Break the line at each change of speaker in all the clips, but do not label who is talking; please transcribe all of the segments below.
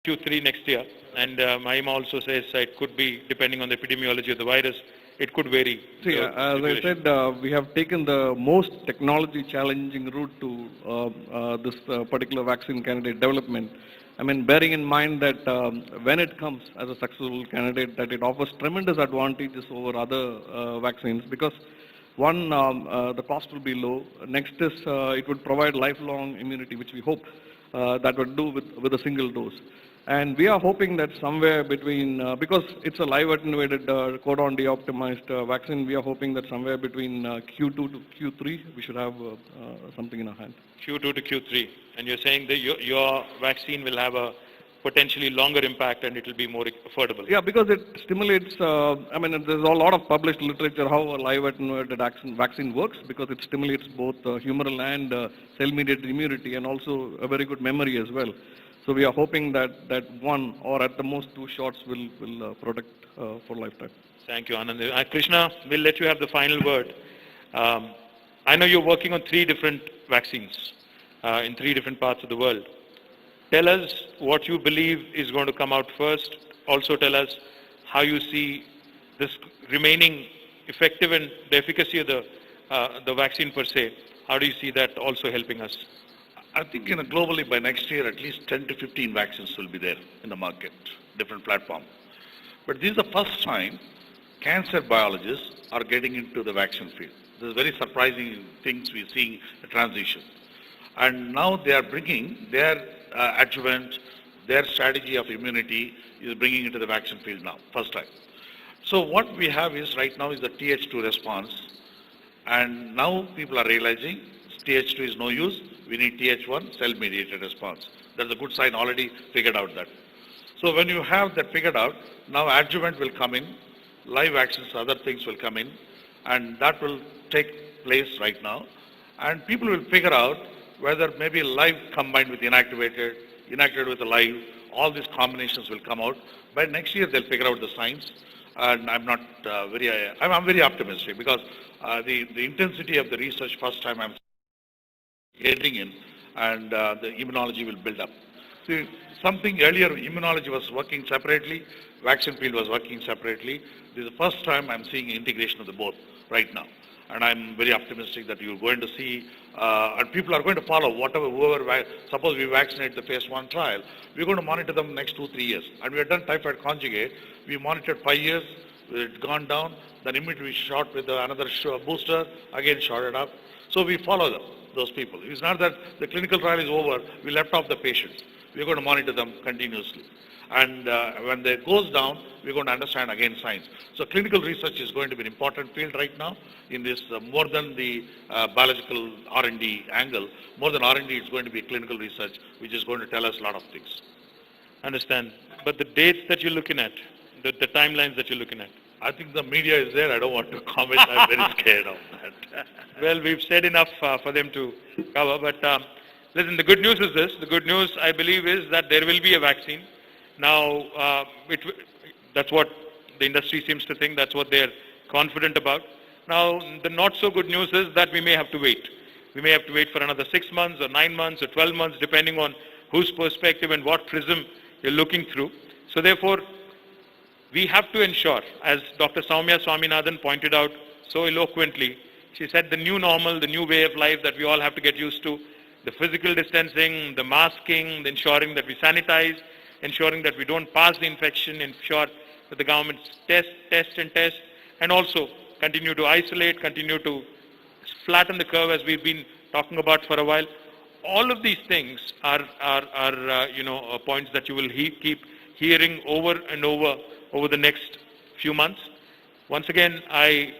Q3 next year. And Mahima also says it could be, depending on the epidemiology of the virus, it could vary.
See, as I said, we have taken the most technology challenging route to this particular vaccine candidate development. I mean, bearing in mind that when it comes as a successful candidate, that it offers tremendous advantages over other vaccines because one, the cost will be low. Next is it would provide lifelong immunity, which we hope that would do with a single dose. And we are hoping that somewhere between, because it's a live attenuated codon deoptimized vaccine, we are hoping that somewhere between Q2 to Q3, we should have something in our hand.
Q2 to Q3. And you're saying that your vaccine will have a potentially longer impact and it will be more affordable.
Yeah, because it stimulates, I mean, there's a lot of published literature how a live attenuated vaccine works because it stimulates both humoral and cell-mediated immunity and also a very good memory as well. So we are hoping that one or at the most two shots will protect for lifetime.
Thank you, Anand. Krishna, we'll let you have the final word. I know you're working on 3 different vaccines in 3 different parts of the world. Tell us what you believe is going to come out first. Also tell us how you see this remaining effective and the efficacy of the vaccine per se. How do you see that also helping us?
I think globally by next year at least 10 to 15 vaccines will be there in the market, different platforms. But this is the first time cancer biologists are getting into the vaccine field. This is very surprising things we're seeing a transition. And now they are bringing their adjuvant, their strategy of immunity is bringing into the vaccine field now, first time. So what we have is right now is the Th2 response. And now people are realizing Th2 is no use. We need Th1, cell-mediated response. That's a good sign, already figured out that. So when you have that figured out, now adjuvant will come in, live vaccines, other things will come in, and that will take place right now. And people will figure out whether maybe live combined with inactivated, inactivated with the live, all these combinations will come out. By next year, they'll figure out the science. And I'm very optimistic because the intensity of the research, first time I'm getting in, and the immunology will build up. See, something earlier, immunology was working separately, vaccine field was working separately. This is the first time I'm seeing integration of the both right now. And I'm very optimistic that you're going to see, and people are going to follow whoever, suppose we vaccinate the phase 1 trial, we're going to monitor them next 2-3 years. And we have done typhoid conjugate, we monitored 5 years, it's gone down, then immediately we shot with another booster, again shot it up. So we follow them, those people. It's not that the clinical trial is over, we left off the patients. We're going to monitor them continuously. And when that goes down, we're going to understand again science. So clinical research is going to be an important field right now in this, more than the biological R&D angle, more than R&D, it's going to be clinical research, which is going to tell us a lot of things.
Understand. But the dates that you're looking at, the timelines that you're looking at?
I think the media is there. I don't want to comment. I'm very scared of that.
Well, we've said enough for them to cover. But listen, the good news is this. The good news, I believe, is that there will be a vaccine. Now, that's what the industry seems to think. That's what they're confident about. Now, the not so good news is that we may have to wait. We may have to wait for another 6 months or 9 months or 12 months, depending on whose perspective and what prism you're looking through. So therefore, we have to ensure, as Dr. Soumya Swaminathan pointed out so eloquently, she said the new normal, the new way of life that we all have to get used to, the physical distancing, the masking, the ensuring that we sanitize, ensuring that we don't pass the infection, ensure that the government test, and also continue to isolate, continue to flatten the curve as we've been talking about for a while. All of these things are points that you will keep hearing over and over the next few months. Once again, I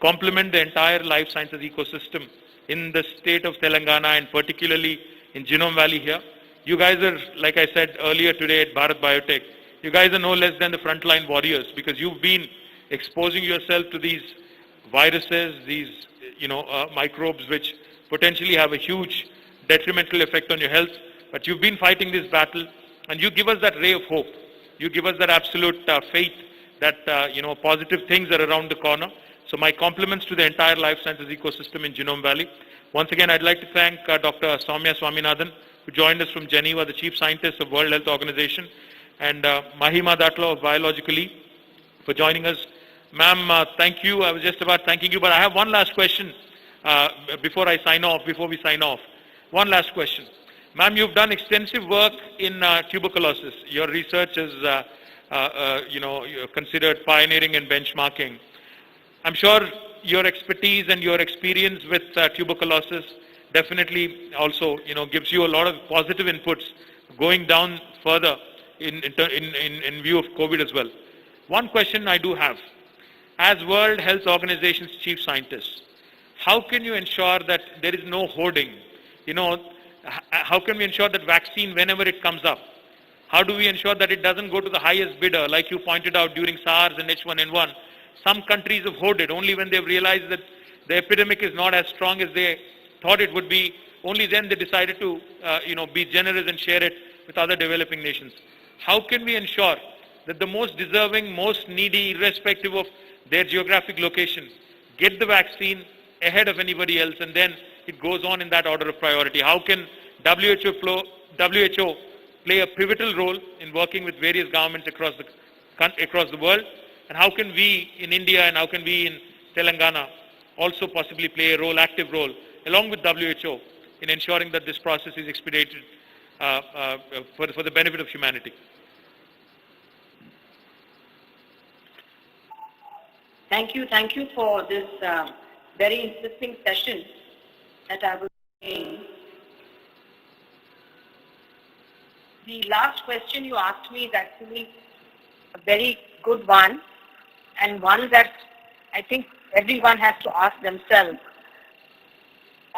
compliment the entire life sciences ecosystem in the state of Telangana and particularly in Genome Valley here. You guys are, like I said earlier today at Bharat Biotech, you guys are no less than the frontline warriors because you've been exposing yourself to these viruses, these microbes which potentially have a huge detrimental effect on your health. But you've been fighting this battle and you give us that ray of hope. You give us that absolute faith that positive things are around the corner. So my compliments to the entire life sciences ecosystem in Genome Valley. Once again, I'd like to thank Dr. Soumya Swaminathan who joined us from Geneva, the Chief Scientist of World Health Organization, and Mahima Datla of Biologically for joining us. Ma'am, thank you. I was just about thanking you, but I have one last question before we sign off. One last question. Ma'am, you've done extensive work in tuberculosis. Your research is, you're considered pioneering and benchmarking. I'm sure your expertise and your experience with tuberculosis definitely also, gives you a lot of positive inputs going down further in view of COVID as well. One question I do have. As World Health Organization's chief scientist, how can you ensure that there is no hoarding? How can we ensure that vaccine, whenever it comes up, how do we ensure that it doesn't go to the highest bidder? Like you pointed out during SARS and H1N1, some countries have hoarded only when they've realized that the epidemic is not as strong as they thought it would be. Only then they decided to, be generous and share it with other developing nations. How can we ensure that the most deserving, most needy, irrespective of their geographic location, get the vaccine ahead of anybody else, and then it goes on in that order of priority? How can WHO play a pivotal role in working with various governments across the world? And how can we in India and how can we in Telangana also possibly play a active role, along with WHO, in ensuring that this process is expedited for the benefit of humanity?
Thank you for this very interesting session that I was in. The last question you asked me is actually a very good one, and one that I think everyone has to ask themselves.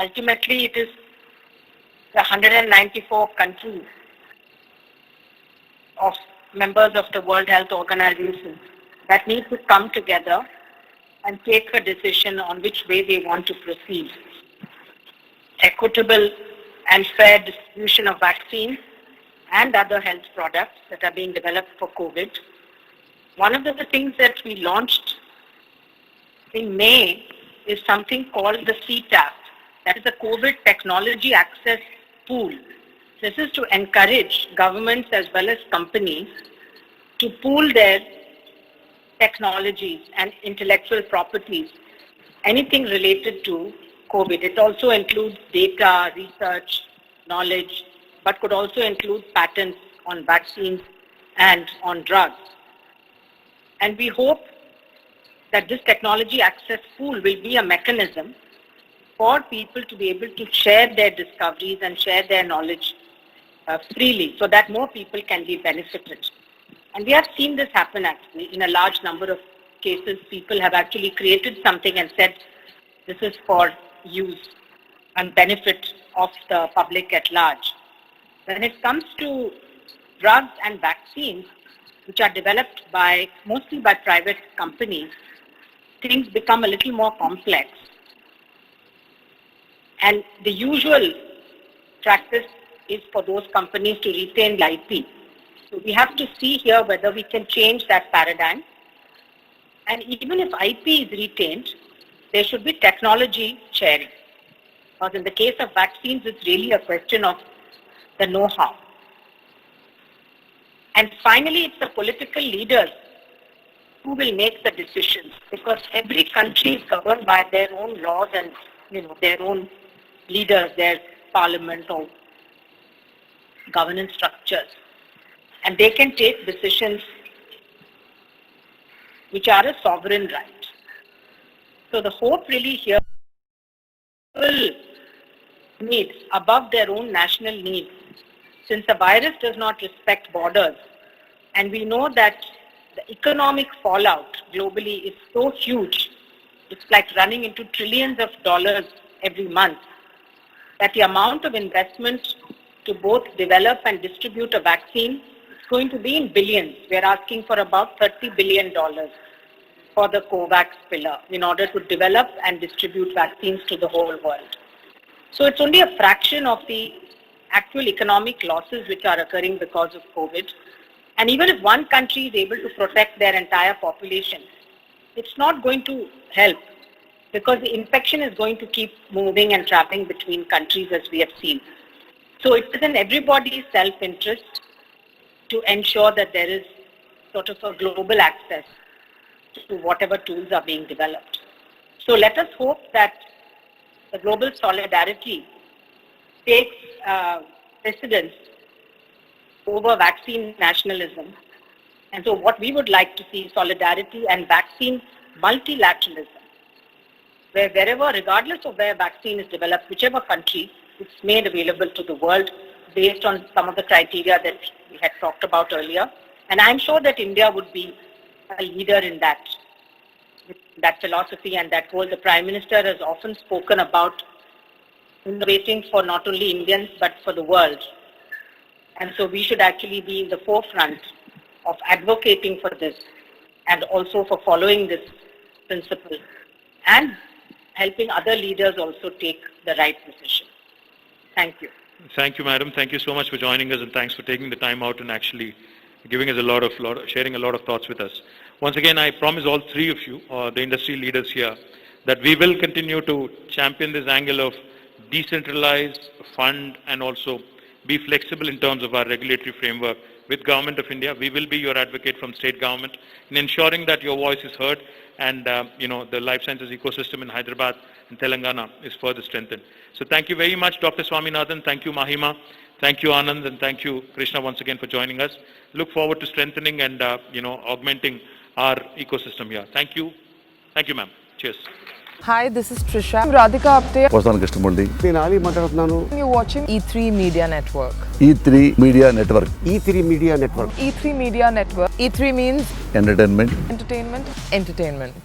Ultimately, it is the 194 countries of members of the World Health Organization that need to come together and take a decision on which way they want to proceed. Equitable and fair distribution of vaccines and other health products that are being developed for COVID. One of the things that we launched in May is something called the CTAP, that is the COVID Technology Access Pool. This is to encourage governments as well as companies to pool their technologies and intellectual properties, anything related to COVID. It also includes data, research, knowledge, but could also include patents on vaccines and on drugs. And we hope that this technology access pool will be a mechanism for people to be able to share their discoveries and share their knowledge freely, so that more people can be benefited. And we have seen this happen actually in a large number of cases. People have actually created something and said, this is for use and benefit of the public at large. When it comes to drugs and vaccines, which are developed mostly by private companies, things become a little more complex. And the usual practice is for those companies to retain the IP. So we have to see here whether we can change that paradigm. And even if IP is retained, there should be technology sharing. Because in the case of vaccines, it's really a question of the know-how. And finally, it's the political leaders who will make the decisions, because every country is governed by their own laws and their own leaders, their parliament or governance structures. And they can take decisions which are a sovereign right. So the hope really here will needs above their own national needs, since the virus does not respect borders. And we know that the economic fallout globally is so huge, it's like running into trillions of dollars every month, that the amount of investment to both develop and distribute a vaccine is going to be in billions. We're asking for about $30 billion for the COVAX pillar in order to develop and distribute vaccines to the whole world. So it's only a fraction of the actual economic losses which are occurring because of COVID. And even if one country is able to protect their entire population, it's not going to help, because the infection is going to keep moving and traveling between countries, as we have seen. So it is in everybody's self-interest to ensure that there is sort of a global access to whatever tools are being developed. So let us hope that the global solidarity takes precedence over vaccine nationalism. And so what we would like to see is solidarity and vaccine multilateralism, where wherever, regardless of where vaccine is developed, whichever country, it's made available to the world based on some of the criteria that we had talked about earlier. And I'm sure that India would be a leader in that philosophy and that goal. The Prime Minister has often spoken about innovating for not only Indians but for the world. And so we should actually be in the forefront of advocating for this and also for following this principle and helping other leaders also take the right decision. Thank you.
Thank you, madam. Thank you so much for joining us, and thanks for taking the time out and actually giving us sharing a lot of thoughts with us. Once again, I promise all three of you, the industry leaders here, that we will continue to champion this angle of decentralize, fund, and also be flexible in terms of our regulatory framework with Government of India. We will be your advocate from state government in ensuring that your voice is heard and the life sciences ecosystem in Hyderabad and Telangana is further strengthened. So thank you very much, Dr. Swaminathan. Thank you, Mahima. Thank you, Anand, and thank you, Krishna, once again for joining us. Look forward to strengthening and augmenting our ecosystem here. Thank you. Thank you, ma'am. Cheers.
Hi, this is Trisha. I'm Radhika Apte.
వస్తాను కృష్ణమూర్తి.
నేను ఆలీ మాట్లాడుతున్నాను.
You're watching E3 Media Network.
E3 media network.
E3 media network.
E3 Media Network. E3 means
entertainment.
entertainment.